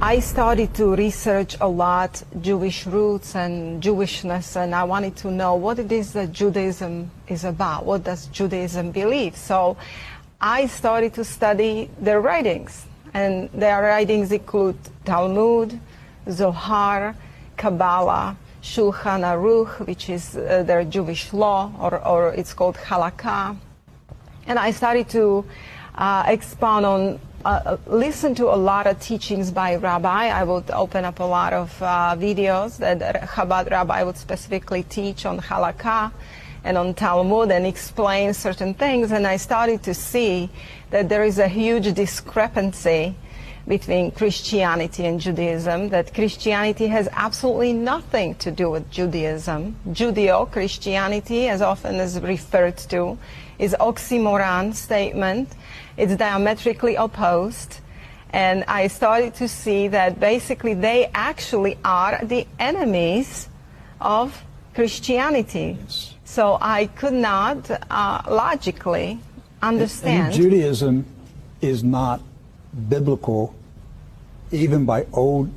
I started to research a lot Jewish roots and Jewishness, and I wanted to know what it is that Judaism is about. What does Judaism believe? So I started to study their writings, and their writings include Talmud, Zohar, Kabbalah, Shulchan Aruch, which is their Jewish law, or it's called Halakha. And I started to expound on listen to a lot of teachings by rabbi. I would open up a lot of videos that Chabad rabbi would specifically teach on halakha and on Talmud and explain certain things. And I started to see that there is a huge discrepancy between Christianity and Judaism, that Christianity has absolutely nothing to do with Judaism. Judeo-Christianity, as often as referred to, is oxymoron statement. It's diametrically opposed. And I started to see that basically they actually are the enemies of Christianity. Yes. So I could not logically understand. And Judaism is not biblical even by Old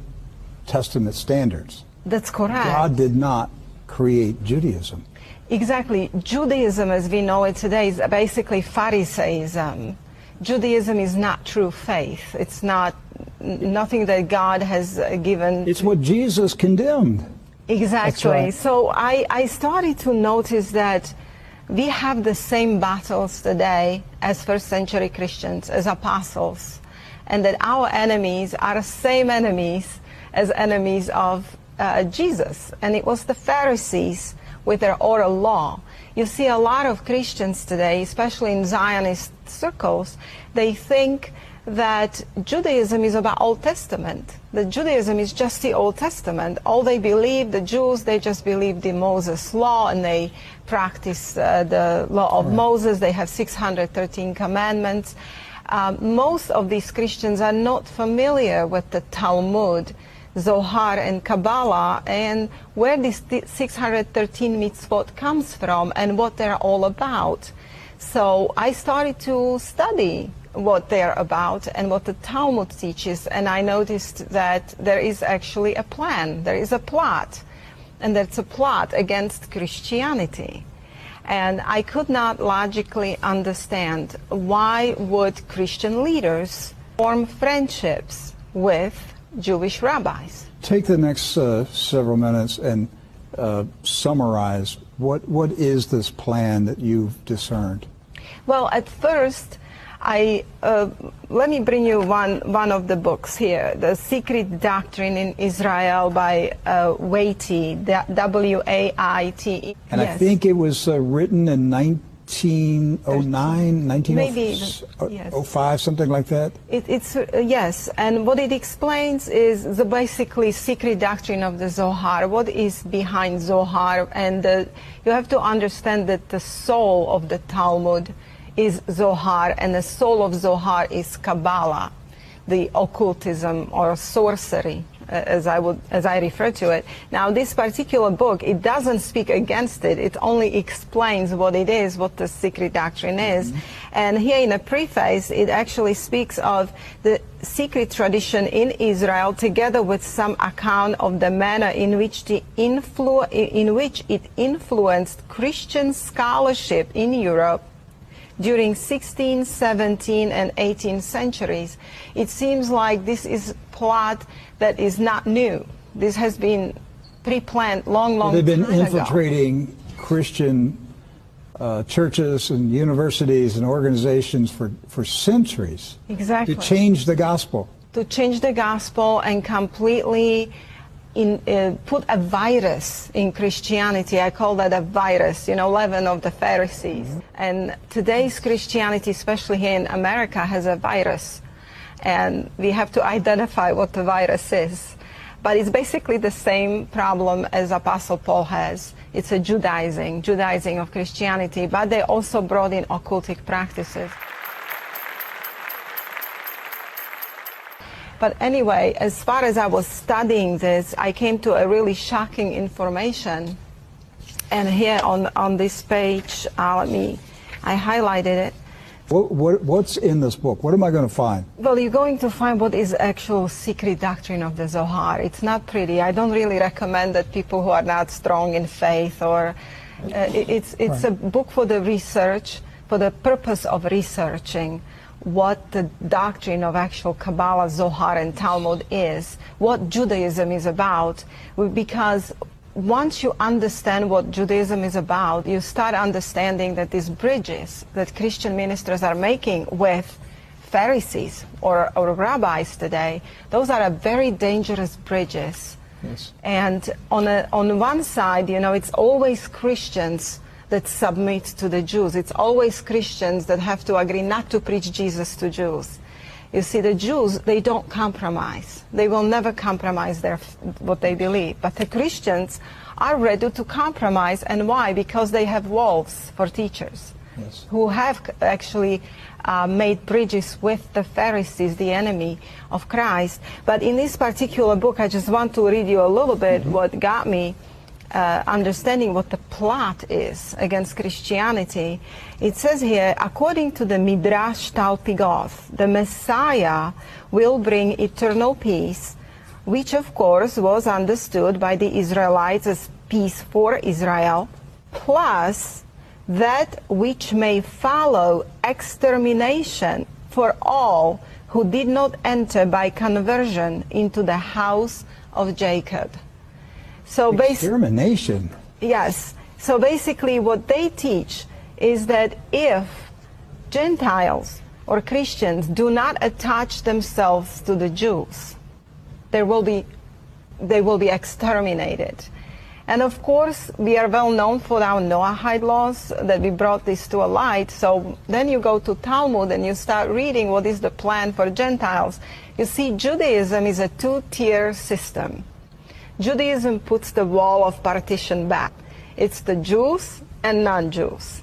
Testament standards. That's correct. God did not create Judaism. Exactly. Judaism as we know it today is basically Pharisaism. Judaism is not true faith. It's not nothing that God has given. It's what Jesus condemned. Exactly. Right. So I started to notice that we have the same battles today as first century Christians, as apostles, and that our enemies are the same enemies as enemies of Jesus. And it was the Pharisees with their oral law. You see a lot of Christians today, especially in Zionist circles, they think that Judaism is about Old Testament, that Judaism is just the Old Testament. All they believe, the Jews, they just believe the Moses law, and they practice the law of Moses. They have 613 commandments. Most of these Christians are not familiar with the Talmud, Zohar and Kabbalah, and where this 613 mitzvot comes from and what they're all about. So I started to study what they're about and what the Talmud teaches, and I noticed that there is actually a plan, there is a plot, and that's a plot against Christianity. And I could not logically understand why would Christian leaders form friendships with Jewish rabbis. Take the next several minutes and summarize what is this plan that you've discerned? Well, at first, let me bring you one of the books here, The Secret Doctrine in Israel by Waite, W-A-I-T-E. And yes. I think it was written in 1909, 1905, something like that? It's yes, and what it explains is the basically secret doctrine of the Zohar, what is behind Zohar, and you have to understand that the soul of the Talmud is Zohar, and the soul of Zohar is Kabbalah, the occultism or sorcery, as I refer to it. Now, this particular book, it doesn't speak against it. It only explains what it is, what the secret doctrine is. Mm-hmm. And here in a preface, it actually speaks of the secret tradition in Israel, together with some account of the manner in which it influenced Christian scholarship in Europe during 16th, 17th, and 18th centuries. It seems like this is a plot that is not new. This has been pre-planned long time ago. They've been infiltrating Christian churches and universities and organizations for centuries. Exactly. To change the gospel. To change the gospel and completely put a virus in Christianity. I call that a virus, leaven of the Pharisees. Mm-hmm. And today's Christianity, especially here in America, has a virus. And we have to identify what the virus is. But it's basically the same problem as Apostle Paul has. It's a Judaizing of Christianity, but they also brought in occultic practices. But anyway, as far as I was studying this, I came to a really shocking information. And here on this page, I highlighted it. What's in this book? What am I going to find? Well, you're going to find what is actual secret doctrine of the Zohar. It's not pretty. I don't really recommend that people who are not strong in faith, or it's right. A book for the research, for the purpose of researching what the doctrine of actual Kabbalah, Zohar, and Talmud is, what Judaism is about, because once you understand what Judaism is about, you start understanding that these bridges that Christian ministers are making with Pharisees or rabbis today, those are very dangerous bridges. Yes. And on one side, it's always Christians that submit to the Jews. It's always Christians that have to agree not to preach Jesus to Jews. You see, the Jews, they don't compromise. They will never compromise what they believe. But the Christians are ready to compromise. And why? Because they have wolves for teachers. Yes. Who have actually made bridges with the Pharisees, the enemy of Christ. But in this particular book, I just want to read you a little bit what got me understanding what the plot is against Christianity. It says here, according to the Midrash Talpigoth, the Messiah will bring eternal peace, which of course was understood by the Israelites as peace for Israel, plus that which may follow extermination for all who did not enter by conversion into the house of Jacob. So extermination. Yes. So basically what they teach is that if Gentiles or Christians do not attach themselves to the Jews, they will be exterminated. And of course, we are well known for our Noahide laws, that we brought this to a light. So then you go to Talmud and you start reading what is the plan for Gentiles. You see, Judaism is a two-tier system. Judaism puts the wall of partition back. It's the Jews and non-Jews.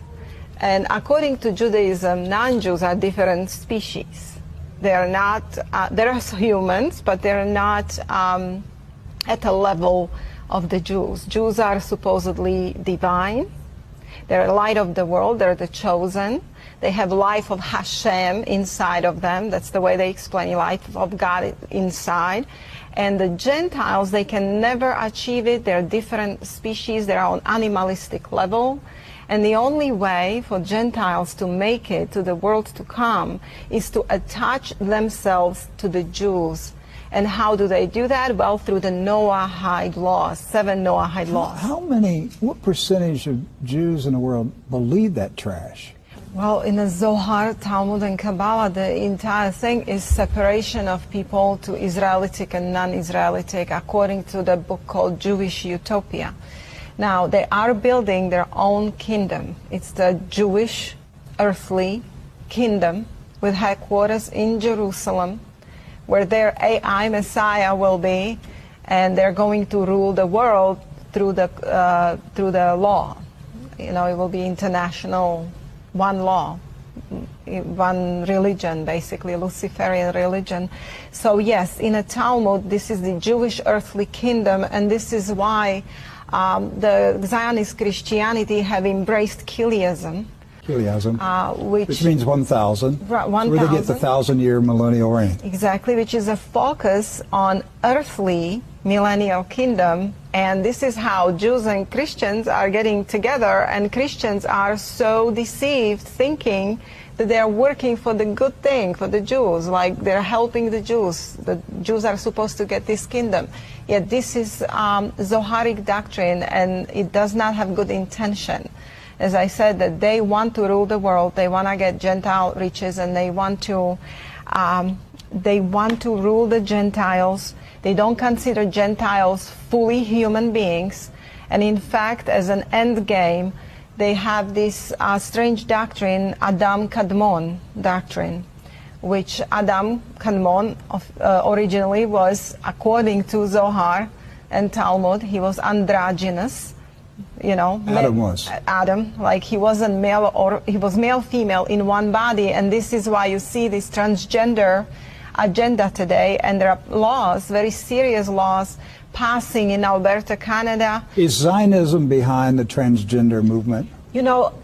And according to Judaism, non-Jews are different species. They are not, they're humans, but they're not at a level of the Jews. Jews are supposedly divine. They're light of the world. They're the chosen. They have life of Hashem inside of them. That's the way they explain life of God inside. And the Gentiles, they can never achieve it. They're different species. They're on animalistic level. And the only way for Gentiles to make it to the world to come is to attach themselves to the Jews. And how do they do that? Well, through the Noahide laws, 7 Noahide laws. What percentage of Jews in the world believe that trash? Well, in the Zohar, Talmud, and Kabbalah, the entire thing is separation of people to Israelitic and non-Israelitic, according to the book called Jewish Utopia. Now, they are building their own kingdom. It's the Jewish earthly kingdom with headquarters in Jerusalem, where their AI Messiah will be, and they're going to rule the world through the law. It will be international. One law, one religion, basically, Luciferian religion. So yes, in a Talmud, this is the Jewish earthly kingdom, and this is why the Zionist Christianity have embraced Chiliasm. Which means 1,000. Right, 1,000. Where they get the 1,000-year millennial reign. Exactly, which is a focus on earthly millennial kingdom. And this is how Jews and Christians are getting together, and Christians are so deceived, thinking that they are working for the good thing, for the Jews, like they're helping the Jews. The Jews are supposed to get this kingdom. Yet this is Zoharic doctrine, and it does not have good intention. As I said, that they want to rule the world, they want to get Gentile riches, and they want to rule the Gentiles. They don't consider Gentiles fully human beings. And in fact, as an end game, they have this strange doctrine, Adam Kadmon doctrine, which Adam Kadmon originally was, according to Zohar and Talmud, he was androgynous. Adam, like he wasn't male, or he was male female in one body, and this is why you see this transgender agenda today, and there are laws, very serious laws, passing in Alberta, Canada. Is Zionism behind the transgender movement?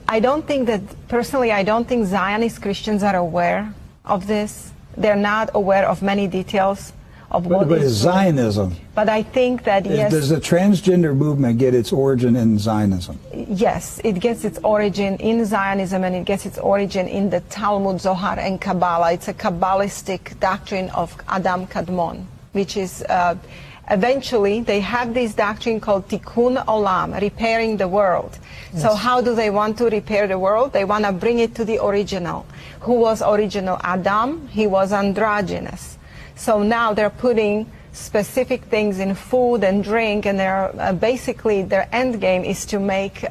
I don't think Zionist Christians are aware of this. They're not aware of many details of what is Zionism. But I think that, yes. Does the transgender movement get its origin in Zionism? Yes, it gets its origin in Zionism, and it gets its origin in the Talmud, Zohar, and Kabbalah. It's a Kabbalistic doctrine of Adam Kadmon, which is eventually they have this doctrine called Tikkun Olam, repairing the world. Yes. So how do they want to repair the world? They want to bring it to the original. Who was original Adam? He was androgynous. So now they're putting specific things in food and drink, and they're basically their end game is to make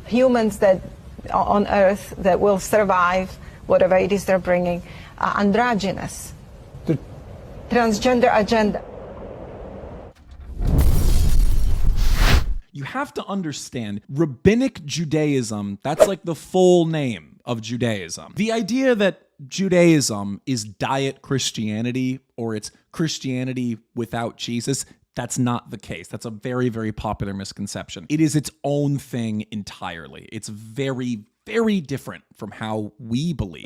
humans that on Earth that will survive whatever it is they're bringing androgynous. The transgender agenda. You have to understand, rabbinic Judaism, that's like the full name of Judaism. The idea that Judaism is diet Christianity, or it's Christianity without Jesus, that's not the case. That's a very, very popular misconception. It is its own thing entirely. It's very, very different from how we believe.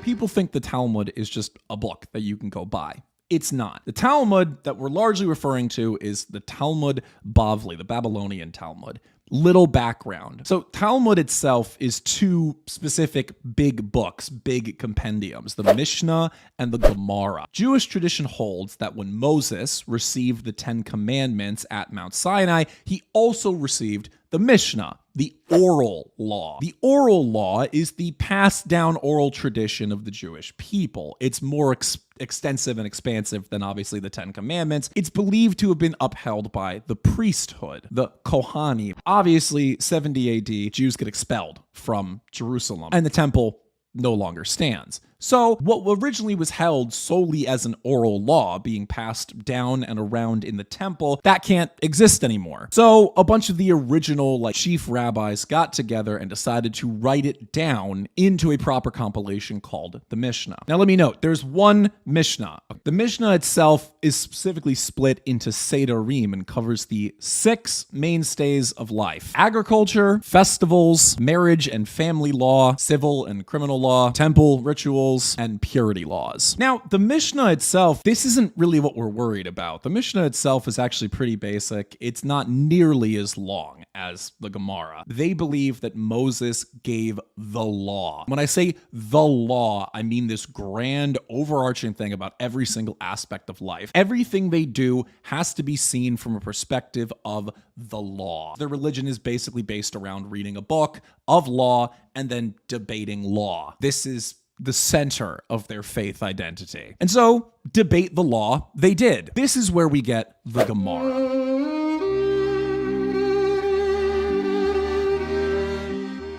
People think the Talmud is just a book that you can go buy. It's not. The Talmud that we're largely referring to is the Talmud Bavli, the Babylonian Talmud. Little background. So Talmud itself is two specific big books, big compendiums, the Mishnah and the Gemara. Jewish tradition holds that when Moses received the 10 Commandments at Mount Sinai, he also received the Mishnah, the oral law. The oral law is the passed down oral tradition of the Jewish people. It's more extensive and expansive than obviously the 10 Commandments. It's believed to have been upheld by the priesthood, the Kohani. Obviously, 70 AD, Jews get expelled from Jerusalem, and the temple no longer stands. So what originally was held solely as an oral law being passed down and around in the temple, that can't exist anymore. So a bunch of the original chief rabbis got together and decided to write it down into a proper compilation called the Mishnah. Now let me note, there's one Mishnah. The Mishnah itself is specifically split into Sederim and covers the 6 mainstays of life: agriculture, festivals, marriage and family law, civil and criminal law, temple rituals, and purity laws. Now, the Mishnah itself, this isn't really what we're worried about. The Mishnah itself is actually pretty basic. It's not nearly as long as the Gemara. They believe that Moses gave the law. When I say the law, I mean this grand overarching thing about every single aspect of life. Everything they do has to be seen from a perspective of the law. Their religion is basically based around reading a book of law and then debating law. This is the center of their faith identity. And so, debate the law, they did. This is where we get the Gemara.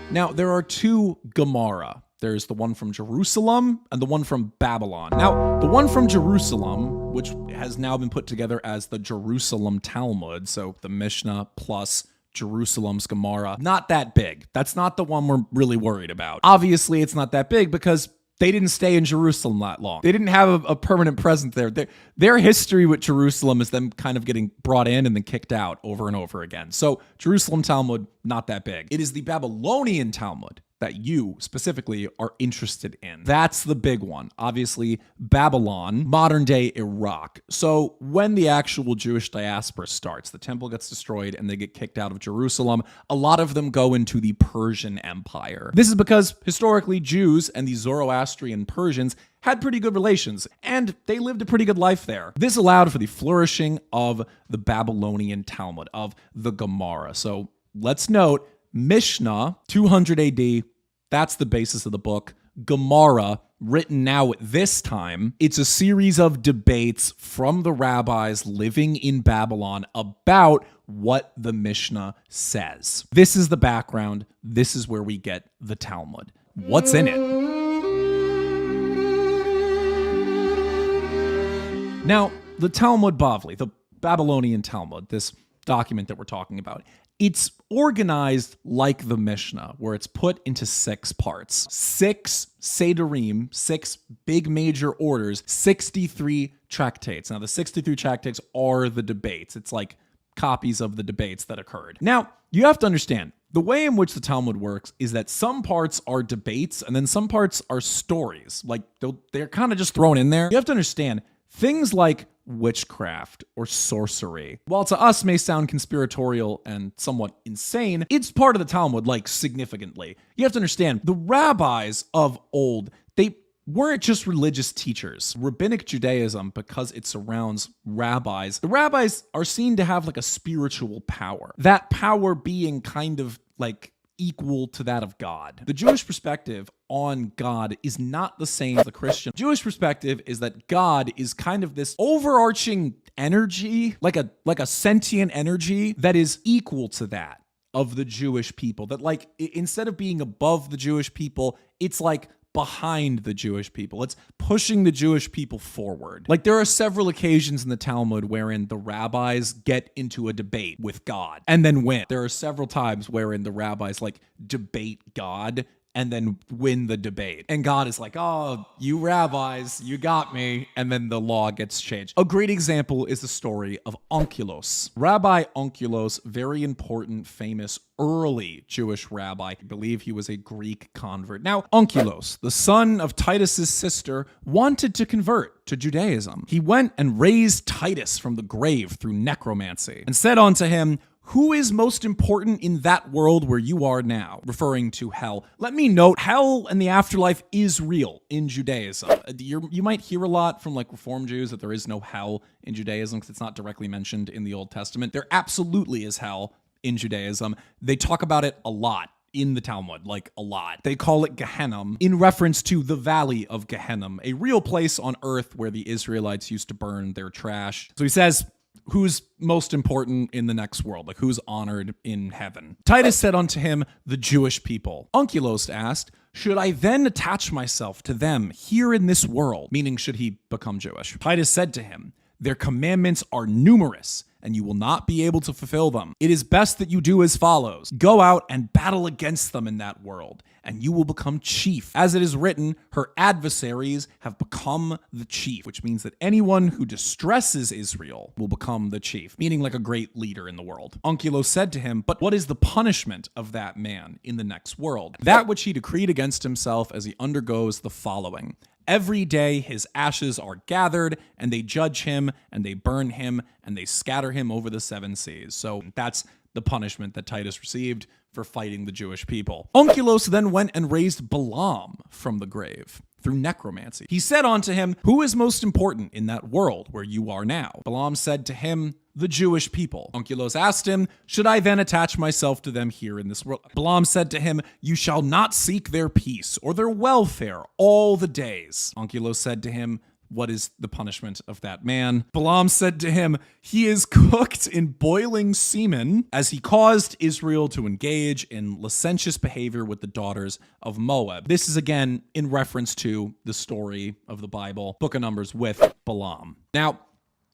Now, there are 2 Gemara. There's the one from Jerusalem and the one from Babylon. Now, the one from Jerusalem, which has now been put together as the Jerusalem Talmud, so the Mishnah plus Jerusalem's Gemara, not that big. That's not the one we're really worried about. Obviously, it's not that big because they didn't stay in Jerusalem that long. They didn't have a permanent presence there. Their history with Jerusalem is them kind of getting brought in and then kicked out over and over again. So Jerusalem Talmud, not that big. It is the Babylonian Talmud that you specifically are interested in. That's the big one. Obviously, Babylon, modern day Iraq. So when the actual Jewish diaspora starts, the temple gets destroyed and they get kicked out of Jerusalem, a lot of them go into the Persian Empire. This is because historically Jews and the Zoroastrian Persians had pretty good relations, and they lived a pretty good life there. This allowed for the flourishing of the Babylonian Talmud, of the Gemara. So let's note, Mishnah, 200 AD, that's the basis of the book. Gemara, written now at this time. It's a series of debates from the rabbis living in Babylon about what the Mishnah says. This is the background. This is where we get the Talmud. What's in it? Now, the Talmud Bavli, the Babylonian Talmud, this document that we're talking about, it's organized like the Mishnah, where it's put into 6 parts. 6 Sederim, 6 big major orders, 63 tractates. Now, the 63 tractates are the debates. It's like copies of the debates that occurred. Now, you have to understand, the way in which the Talmud works is that some parts are debates and then some parts are stories. Like, they're kind of just thrown in there. You have to understand, things like witchcraft or sorcery, while to us may sound conspiratorial and somewhat insane, it's part of the Talmud, like, significantly. You have to understand, the rabbis of old, they weren't just religious teachers. Rabbinic Judaism, because it surrounds rabbis, the rabbis are seen to have like a spiritual power. That power being kind of like equal to that of God. The Jewish perspective on God is not the same as the Christian. Jewish perspective is that God is kind of this overarching energy, like a sentient energy that is equal to that of the Jewish people. That, like, instead of being above the Jewish people, it's like behind the Jewish people. It's pushing the Jewish people forward. Like, there are several occasions in the Talmud wherein the rabbis get into a debate with God and then win. There are several times wherein the rabbis like debate God and then win the debate. And God is like, oh, you rabbis, you got me. And then the law gets changed. A great example is the story of Onkelos. Rabbi Onkelos, very important, famous, early Jewish rabbi. I believe he was a Greek convert. Now, Onkelos, the son of Titus's sister, wanted to convert to Judaism. He went and raised Titus from the grave through necromancy and said unto him, who is most important in that world where you are now? Referring to hell. Let me note, hell and the afterlife is real in Judaism. You might hear a lot from like Reform Jews that there is no hell in Judaism because it's not directly mentioned in the Old Testament. There absolutely is hell in Judaism. They talk about it a lot in the Talmud, like a lot. They call it Gehenna in reference to the valley of Gehenna, a real place on earth where the Israelites used to burn their trash. So he says, who's most important in the next world? Like, who's honored in heaven? Titus said unto him, the Jewish people. Onkelos asked, should I then attach myself to them here in this world? Meaning, should he become Jewish? Titus said to him, their commandments are numerous, and you will not be able to fulfill them. It is best that you do as follows. Go out and battle against them in that world, and you will become chief. As it is written, her adversaries have become the chief, which means that anyone who distresses Israel will become the chief, meaning like a great leader in the world. Onkelos said to him, but what is the punishment of that man in the next world? That which he decreed against himself as he undergoes the following. Every day his ashes are gathered, and they judge him, and they burn him, and they scatter him over the 7 seas. So that's the punishment that Titus received for fighting the Jewish people. Onkelos then went and raised Balaam from the grave through necromancy. He said unto him, who is most important in that world where you are now? Balaam said to him, the Jewish people. Onkelos asked him, should I then attach myself to them here in this world? Balaam said to him, you shall not seek their peace or their welfare all the days. Onkelos said to him, what is the punishment of that man? Balaam said to him, he is cooked in boiling semen, as he caused Israel to engage in licentious behavior with the daughters of Moab. This is again in reference to the story of the Bible, Book of Numbers, with Balaam. Now,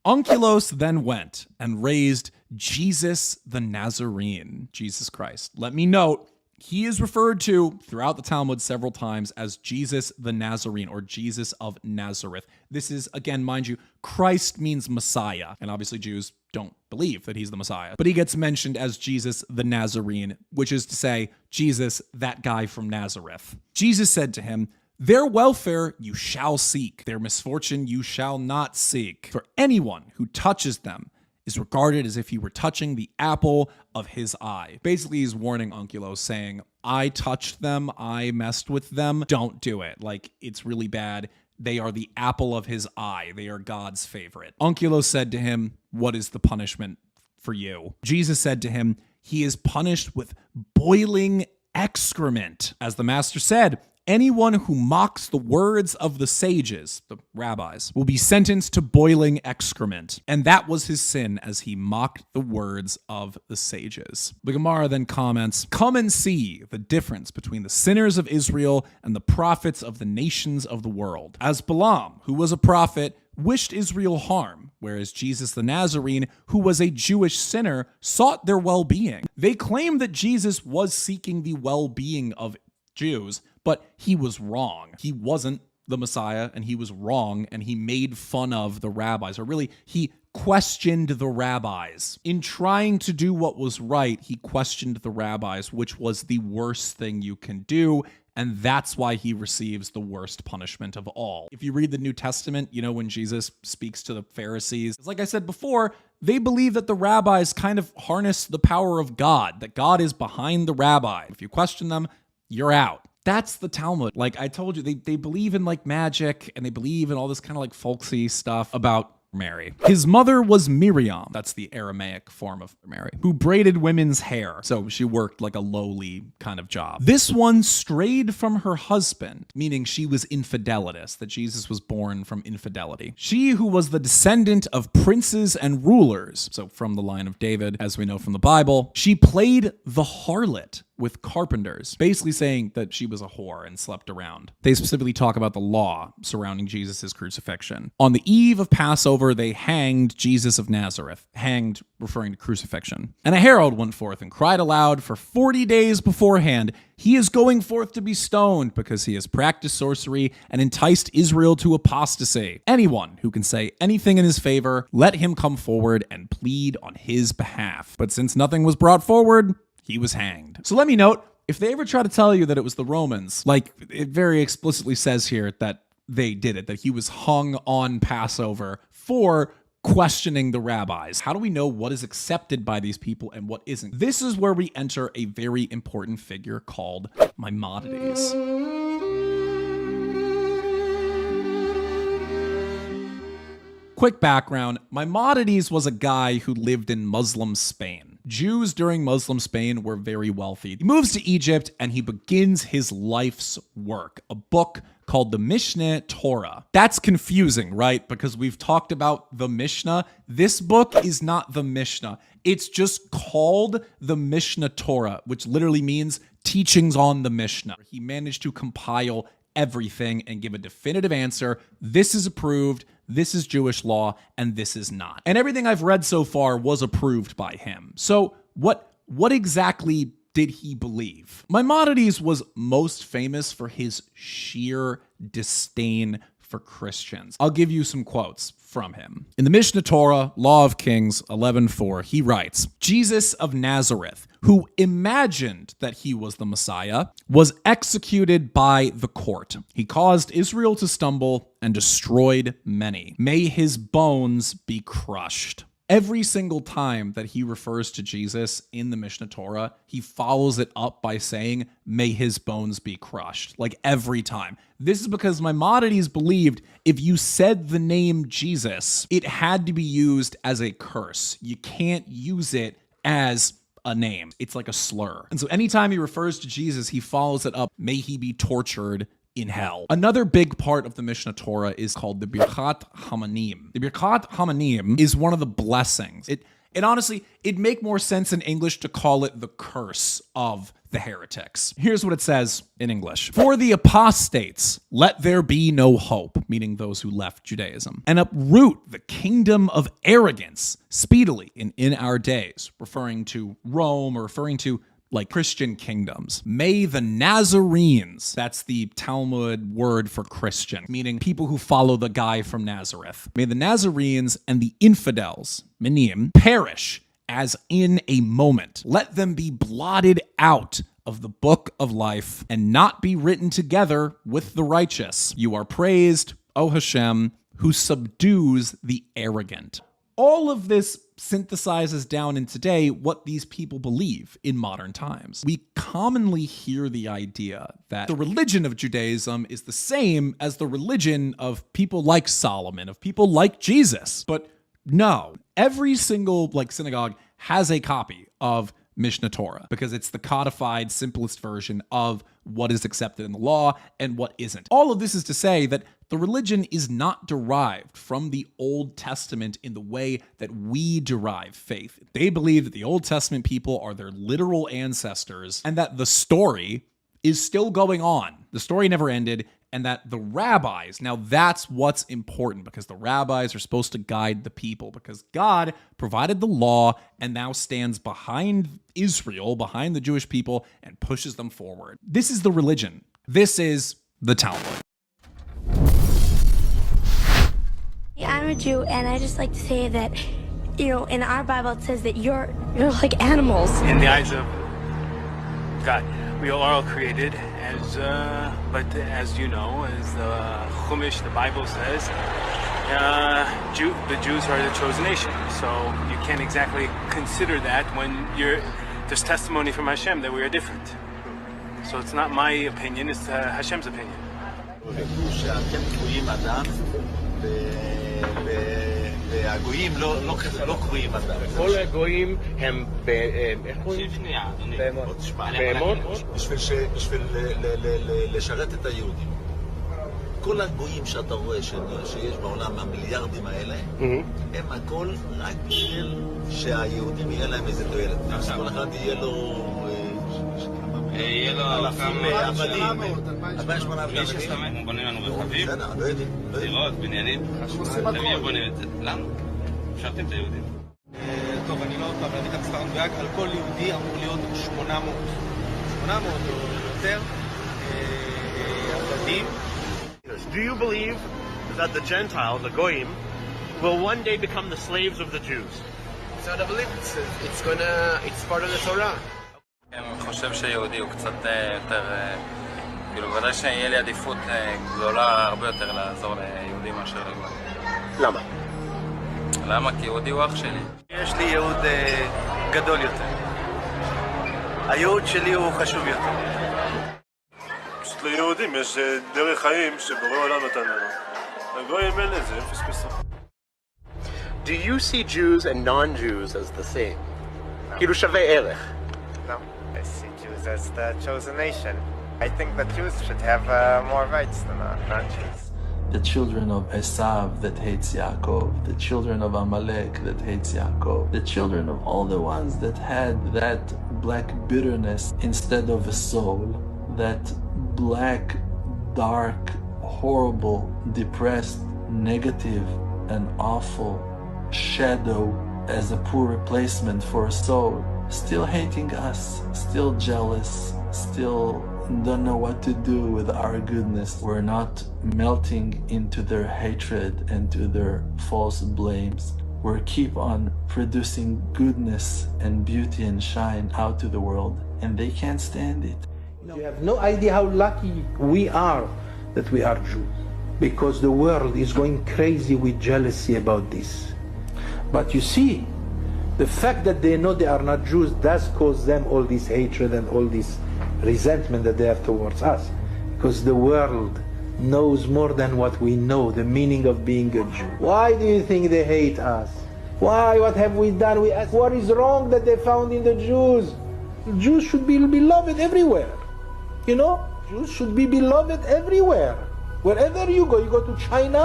Onkelos then went and raised Jesus the Nazarene, Jesus Christ. Let me note, he is referred to throughout the Talmud several times as Jesus the Nazarene, or Jesus of Nazareth. This is, again, mind you, Christ means Messiah, and obviously Jews don't believe that he's the Messiah, but he gets mentioned as Jesus the Nazarene, which is to say, Jesus, that guy from Nazareth. Jesus said to him, their welfare you shall seek, their misfortune you shall not seek. For anyone who touches them is regarded as if he were touching the apple of his eye. Basically, he's warning Onkelos, saying, I touched them, I messed with them, don't do it. Like, it's really bad. They are the apple of his eye. They are God's favorite. Onkelos said to him, what is the punishment for you? Jesus said to him, he is punished with boiling excrement. As the master said, Anyone who mocks the words of the sages, the rabbis, will be sentenced to boiling excrement. And that was his sin, as he mocked the words of the sages. The Gemara then comments, "Come and see the difference between the sinners of Israel and the prophets of the nations of the world. As Balaam, who was a prophet, wished Israel harm, whereas Jesus the Nazarene, who was a Jewish sinner, sought their well-being." They claim that Jesus was seeking the well-being of Jews, but he was wrong. He wasn't the Messiah, and he was wrong, and he made fun of the rabbis, or really, he questioned the rabbis. In trying to do what was right, he questioned the rabbis, which was the worst thing you can do, and that's why he receives the worst punishment of all. If you read the New Testament, when Jesus speaks to the Pharisees, like I said before, they believe that the rabbis kind of harness the power of God, that God is behind the rabbi. If you question them, you're out. That's the Talmud. Like I told you, they believe in like magic, and they believe in all this kind of like folksy stuff about Mary. His mother was Miriam, that's the Aramaic form of Mary, who braided women's hair. So she worked like a lowly kind of job. This one strayed from her husband, meaning she was infidelitous, that Jesus was born from infidelity. She who was the descendant of princes and rulers, so from the line of David, as we know from the Bible, she played the harlot with carpenters, basically saying that she was a whore and slept around. They specifically talk about the law surrounding Jesus' crucifixion. On the eve of Passover, they hanged Jesus of Nazareth, hanged referring to crucifixion. And a herald went forth and cried aloud for 40 days beforehand, "He is going forth to be stoned because he has practiced sorcery and enticed Israel to apostasy. Anyone who can say anything in his favor, let him come forward and plead on his behalf." But since nothing was brought forward, he was hanged. So let me note, if they ever try to tell you that it was the Romans, like it very explicitly says here that they did it, that he was hung on Passover for questioning the rabbis. How do we know what is accepted by these people and what isn't? This is where we enter a very important figure called Maimonides. Quick background, Maimonides was a guy who lived in Muslim Spain. Jews during Muslim Spain were very wealthy. He moves to Egypt and he begins his life's work, a book called the Mishneh Torah. That's confusing, right? Because we've talked about the Mishnah. This book is not the Mishnah. It's just called the Mishneh Torah, which literally means teachings on the Mishnah. He managed to compile everything and give a definitive answer. This is approved, this is Jewish law, and this is not. And everything I've read so far was approved by him. So what exactly did he believe? Maimonides was most famous for his sheer disdain for Christians. I'll give you some quotes from him. In the Mishneh Torah, Law of Kings 11:4, he writes, "Jesus of Nazareth, who imagined that he was the Messiah, was executed by the court. He caused Israel to stumble and destroyed many. May his bones be crushed." Every single time that he refers to Jesus in the Mishneh Torah, he follows it up by saying, "May his bones be crushed." Like every time. This is because Maimonides believed if you said the name Jesus, it had to be used as a curse. You can't use it as a name. It's like a slur. And so anytime he refers to Jesus, he follows it up, "May he be tortured in hell." Another big part of the Mishneh Torah is called the Birkat Hamanim. The Birkat Hamanim is one of the blessings. It honestly, it'd make more sense in English to call it the curse of the heretics. Here's what it says in English. "For the apostates, let there be no hope," meaning those who left Judaism, "and uproot the kingdom of arrogance speedily in our days," referring to Rome or referring to like Christian kingdoms. "May the Nazarenes," that's the Talmud word for Christian, meaning people who follow the guy from Nazareth. "May the Nazarenes and the infidels," minim, "perish as in a moment. Let them be blotted out of the book of life and not be written together with the righteous. You are praised, O Hashem, who subdues the arrogant." All of this synthesizes down in today what these people believe in modern times. We commonly hear the idea that the religion of Judaism is the same as the religion of people like Solomon, of people like Jesus. But no, every single synagogue has a copy of Mishnah Torah, because it's the codified, simplest version of what is accepted in the law and what isn't. All of this is to say that the religion is not derived from the Old Testament in the way that we derive faith. They believe that the Old Testament people are their literal ancestors and that the story is still going on. The story never ended, and that the rabbis, now that's what's important, because the rabbis are supposed to guide the people, because God provided the law and now stands behind Israel, behind the Jewish people, and pushes them forward. This is the religion. This is the Talmud. I'm a Jew, and I just like to say that, in our Bible it says that you're like animals. In the eyes of God, we are all created but as you know, as the Chumash, the Bible says, the Jews are the chosen nation. So you can't exactly consider that when there's testimony from Hashem that we are different. So it's not my opinion, it's Hashem's opinion. והגויים לא קרויים אדם. כל הגויים הם, איך קוראים? בהמות? בשביל לשרת את היהודים. כל הגויים שאתה רואה שיש בעולם, המיליארדים האלה, הם הכל רק בשביל שהיהודים יהיה להם איזה תועלת. כל אחד יהיה לו אלפים עבדים. 2,800 עבדים. הם בונים לנו רכבים, דירות, בניינים. למי בונים את זה? לנו. משרתים את היהודים. טוב, אני לא טוב, להביא את המספר המדויק. על כל יהודי אמור להיות 800 או יותר עבדים. Do you believe that the Gentiles, the Goyim, will one day become the slaves of the Jews? So I believe it's part of the Torah. אני חושב שיהודי הוא קצת יותר, בוודאי שיהיה לי עדיפות גדולה הרבה יותר לעזור ליהודים מאשר לגברים. למה? למה? כי יהודי הוא אח שלי. יש לי ייעוד גדול יותר. הייעוד שלי הוא חשוב יותר. פשוט ליהודים יש דרך חיים שבורא עולם נתן לנו. הגויים אין לזה, הם פספסו. Do you see Jews and non-Jews as the same? כאילו שווה ערך. No, I see Jews as the chosen nation. I think that Jews should have more rights than non-Jews. The children of Esav that hates Yaakov, the children of Amalek that hates Yaakov, the children of all the ones that had that black bitterness instead of a soul, that black, dark, horrible, depressed, negative, and awful shadow as a poor replacement for a soul, still hating us, still jealous, still don't know what to do with our goodness. We're not melting into their hatred and to their false blames. We keep on producing goodness and beauty and shine out to the world, and they can't stand it. You have no idea how lucky we are that we are Jews, because the world is going crazy with jealousy about this. But you see, the fact that they know they are not Jews does cause them all this hatred and all this resentment that they have towards us, because the world knows more than what we know, the meaning of being a Jew. Why do you think they hate us? Why? What have we done? We ask, what is wrong that they found in the Jews? Jews should be beloved everywhere. You know, Jews should be beloved everywhere. Wherever you go to China,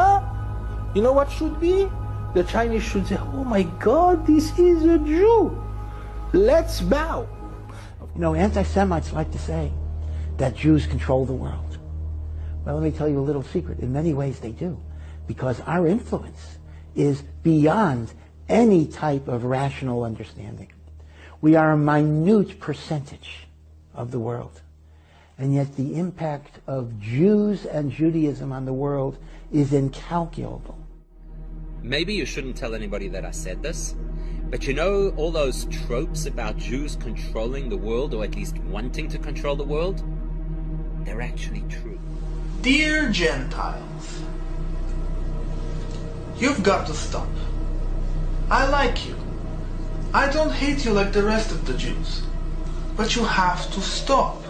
you know what should be? The Chinese should say, oh my God, this is a Jew. Let's bow. You know, anti-Semites like to say that Jews control the world. Well, let me tell you a little secret. In many ways they do, because our influence is beyond any type of rational understanding. We are a minute percentage of the world. And yet the impact of Jews and Judaism on the world is incalculable. Maybe you shouldn't tell anybody that I said this, but you know all those tropes about Jews controlling the world, or at least wanting to control the world? They're actually true. Dear Gentiles, you've got to stop. I like you. I don't hate you like the rest of the Jews. But you have to stop.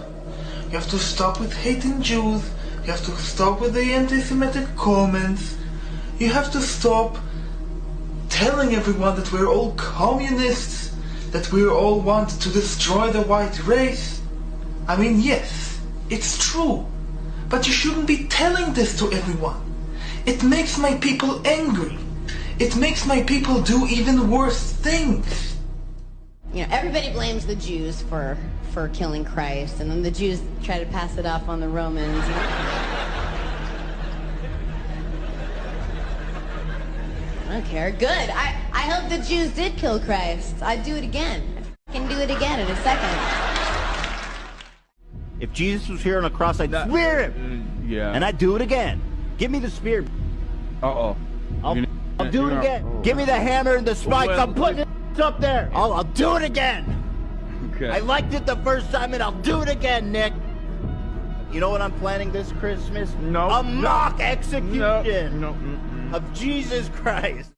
You have to stop with hating Jews. You have to stop with the anti-Semitic comments. You have to stop telling everyone that we're all communists, that we all want to destroy the white race? I mean, yes, it's true. But you shouldn't be telling this to everyone. It makes my people angry. It makes my people do even worse things. You know, everybody blames the Jews for killing Christ, and then the Jews try to pass it off on the Romans. I don't care. Good. I hope the Jews did kill Christ. I'd do it again. I can do it again in a second. If Jesus was here on the cross, I'd spear him. Yeah. And I'd do it again. Give me the spear. Uh-oh. I'll do it again. Give me the hammer and the spikes. I'm putting it up there. I'll do it again. Okay. I liked it the first time, and I'll do it again, Nick. You know what I'm planning this Christmas? No. A mock execution of Jesus Christ.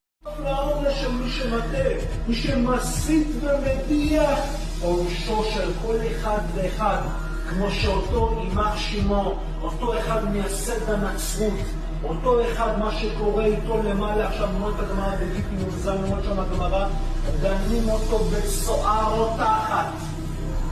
מי שמסית ומדיח, עונשו של כל אחד ואחד, כמו שאותו יימח שמו, אותו אחד מייסד הנצרות, אותו אחד מה שקורה איתו למעלה, עכשיו מאוד הגמרא בגיטי מוזן, מאוד שם הגמרא, דנים אותו בצואה רותחת,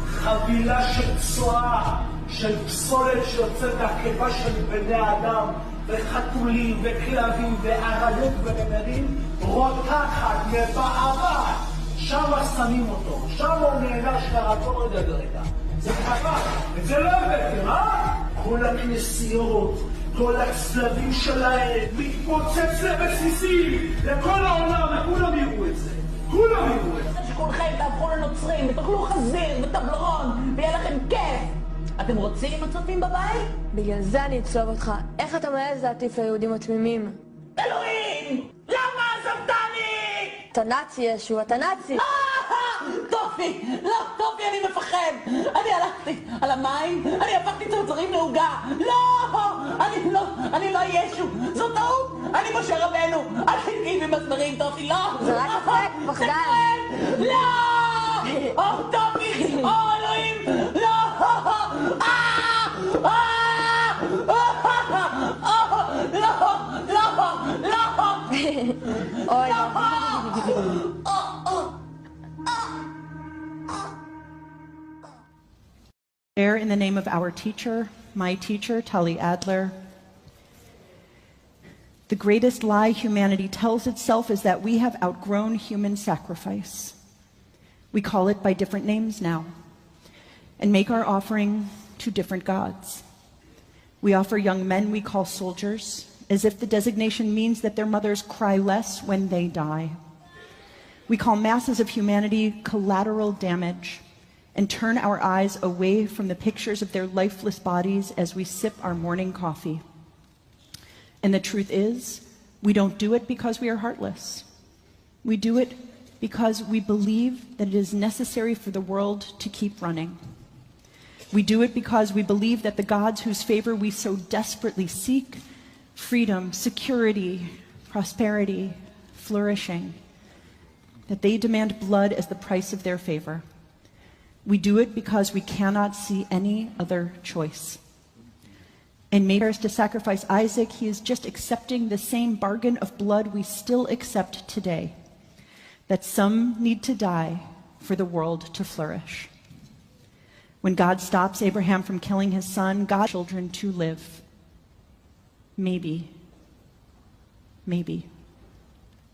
חבילה של צואה, של פסולת שיוצאת מהקיבה של בני האדם, וחתולים וכלבים ואריות ונמרים, רותחת, מבעבעת, שם שמים אותו, שם הוא נענש כרקו רגע. זה חבל, את זה לא הבאתם, כל הכנסיות, כל הצלבים שלהם, מתפוצץ לבסיסים, לכל העולם, וכולם יראו את זה. כולם יראו את זה. שכולכם תהפכו לנוצרים, ותאכלו חזיר וטבלרון, ויהיה לכם כיף. אתם רוצים הצופים בבית? בגלל זה אני אצלוב אותך. איך אתה מעז להטיף ליהודים התמימים? אלוהים! למה עזבתני? אתה נאצי ישו, אתה נאצי. טופי! לא, טופי, אני מפחד. אני הלכתי על המים, אני הפכתי צרצרים לעוגה. לא! אני לא ישו. זו טעות. אני משה רבנו. אל תגיעי במסמרים, טופי, לא! זה רק אפק, פחדן. לא! טופי! אלוהים! לא! Share in the name of our teacher, my teacher, Tali Adler. The greatest lie humanity tells itself is that we have outgrown human sacrifice. We call it by different names now and make our offering to different gods. We offer young men we call soldiers, as if the designation means that their mothers cry less when they die. We call masses of humanity collateral damage and turn our eyes away from the pictures of their lifeless bodies as we sip our morning coffee. And the truth is, we don't do it because we are heartless. We do it because we believe that it is necessary for the world to keep running. We do it because we believe that the gods whose favor we so desperately seek, freedom, security, prosperity, flourishing, that they demand blood as the price of their favor. We do it because we cannot see any other choice. And made us to sacrifice Isaac, he is just accepting the same bargain of blood we still accept today, that some need to die for the world to flourish. When God stops Abraham from killing his son, God's children to live. Maybe.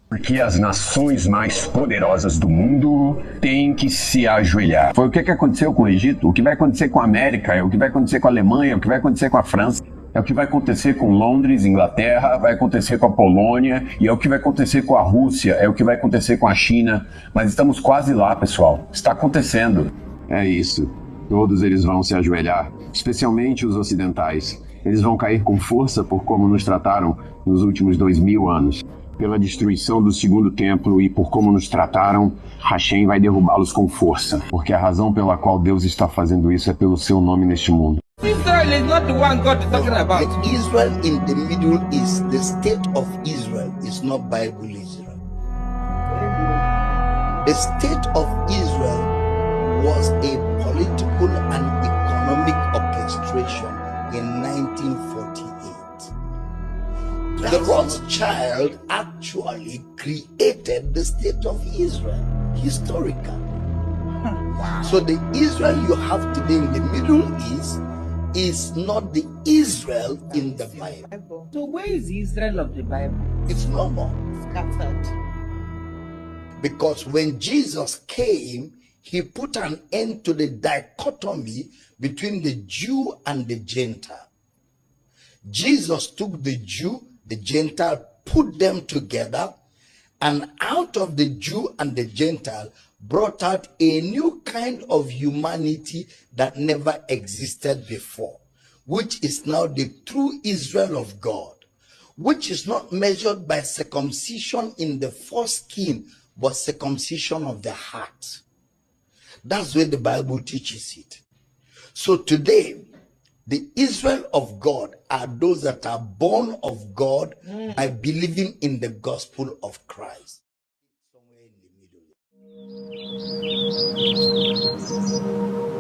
Porque as nações mais poderosas do mundo têm que se ajoelhar. Foi o que aconteceu com o Egito, o que vai acontecer com a América, é o que vai acontecer com a Alemanha, o que vai acontecer com a França, é o que vai acontecer com Londres, Inglaterra, vai acontecer com a Polônia, e é o que vai acontecer com a Rússia, é o que vai acontecer com a China. Mas estamos quase lá, pessoal. Está acontecendo. É isso. Todos eles vão se ajoelhar, especialmente os ocidentais. Eles vão cair com força por como nos trataram nos últimos 2000 anos. Pela destruição do segundo templo e por como nos trataram, Hashem vai derrubá-los com força. Porque a razão pela qual Deus está fazendo isso é pelo seu nome neste mundo. Israel is not the one God is talking about. But Israel in the Middle East, the state of Israel is not Bible Israel. The state of Israel was a political and economic orchestration in 1948. The Rothschild actually created the state of Israel, historical. So the Israel you have today in the Middle East is not the Israel in the Bible. So where is the Israel of the Bible? It's no more. Scattered. Because when Jesus came, he put an end to the dichotomy between the Jew and the Gentile. Jesus took the Jew, the Gentile, put them together, and out of the Jew and the Gentile brought out a new kind of humanity that never existed before, which is now the true Israel of God, which is not measured by circumcision in the foreskin, but circumcision of the heart. That's where the Bible teaches it. So today, the Israel of God are those that are born of God by believing in the gospel of Christ. Somewhere in the middle.